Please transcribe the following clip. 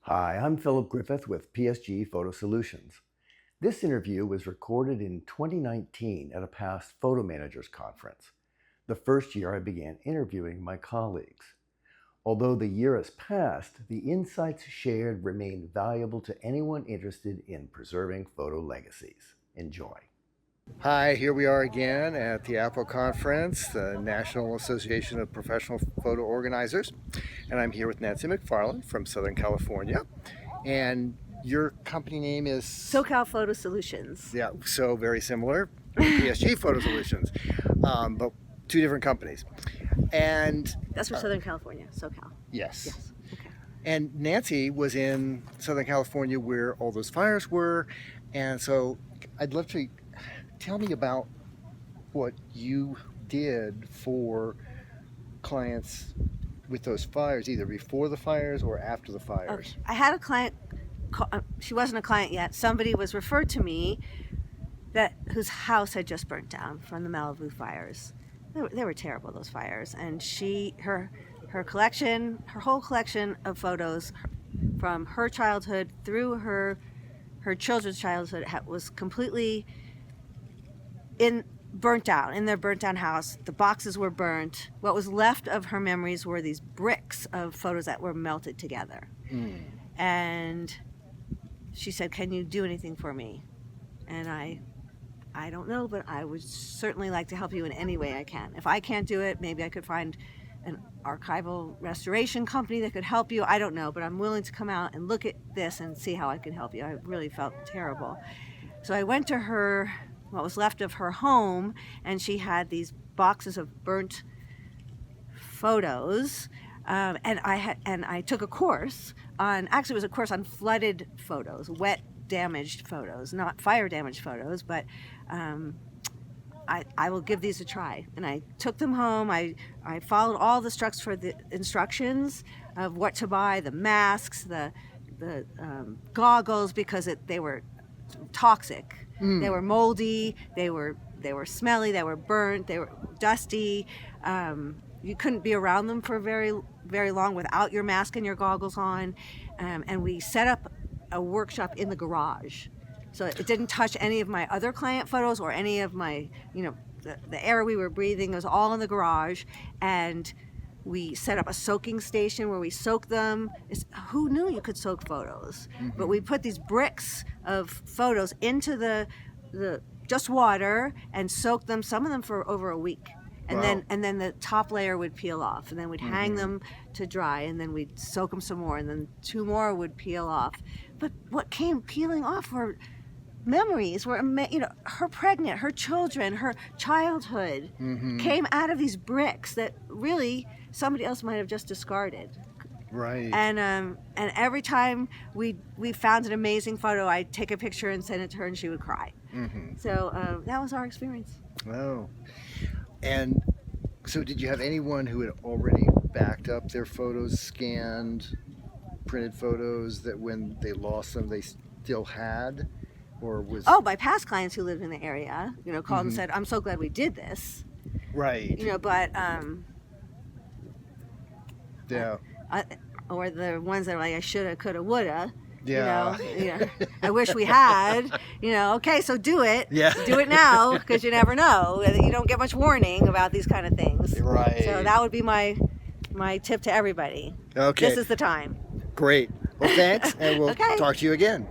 Hi, I'm Philip Griffith with PSG Photo Solutions. This interview was recorded in 2019 at a past photo managers conference, the first year I began interviewing my colleagues. Although the year has passed, the insights shared remain valuable to anyone interested in preserving photo legacies. Enjoy. Hi, here we are again at the APO conference, the National Association of Professional Photo Organizers, and I'm here with Nancy McFarland from Southern California. And your company name is? SoCal Photo Solutions. Yeah, so very similar, PSG Photo Solutions, but two different companies. And that's for Southern California, SoCal. Yes. Okay. And Nancy was in Southern California where all those fires were, and so I'd love to tell me about what you did for clients with those fires, either before the fires or after the fires. Okay. I had a client, she wasn't a client yet, somebody was referred to me whose house had just burnt down from the Malibu fires. They were terrible, those fires. And her whole collection of photos from her childhood through her children's childhood was completely burnt down in their burnt down house. The boxes were burnt. What was left of her memories were these bricks of photos that were melted together. And she said, "Can you do anything for me?" And I don't know, but I would certainly like to help you in any way I can. If I can't do it, maybe I could find an archival restoration company that could help you. I don't know, but I'm willing to come out and look at this and see how I can help you. I really felt terrible. So I went to her, what was left of her home, and she had these boxes of burnt photos, and I took a course on, actually it was a course on flooded photos, wet damaged photos, not fire damaged photos, but I will give these a try. And I took them home. I followed all the instructions of what to buy, the masks, the goggles, because they were toxic. They were moldy, they were smelly, they were burnt, they were dusty. You couldn't be around them for very, very long without your mask and your goggles on. And we set up a workshop in the garage. So it didn't touch any of my other client photos or any of my, the air we were breathing. It was all in the garage. And we set up a soaking station where we soak them. Who knew you could soak photos? But we put these bricks of photos into the just water and soak them, some of them for over a week. And Wow. then the top layer would peel off, and then we'd hang them to dry, and then we'd soak them some more, and then two more would peel off. But what came peeling off were memories, her pregnant, her children, her childhood came out of these bricks that really somebody else might have just discarded. Right. And every time we found an amazing photo, I'd take a picture and send it to her, and she would cry. So that was our experience. Oh. And so did you have anyone who had already backed up their photos, scanned, printed photos that when they lost them, they still had? Or was... Oh, by past clients who lived in the area, called and said, "I'm so glad we did this." Right. But Yeah. or the ones that are like, "I shoulda, coulda, woulda." Yeah. I wish we had. Okay, so do it. Yeah. Do it now, because you never know. You don't get much warning about these kind of things. Right. So that would be my tip to everybody. Okay. This is the time. Great. Well, thanks, and we'll Okay. talk to you again.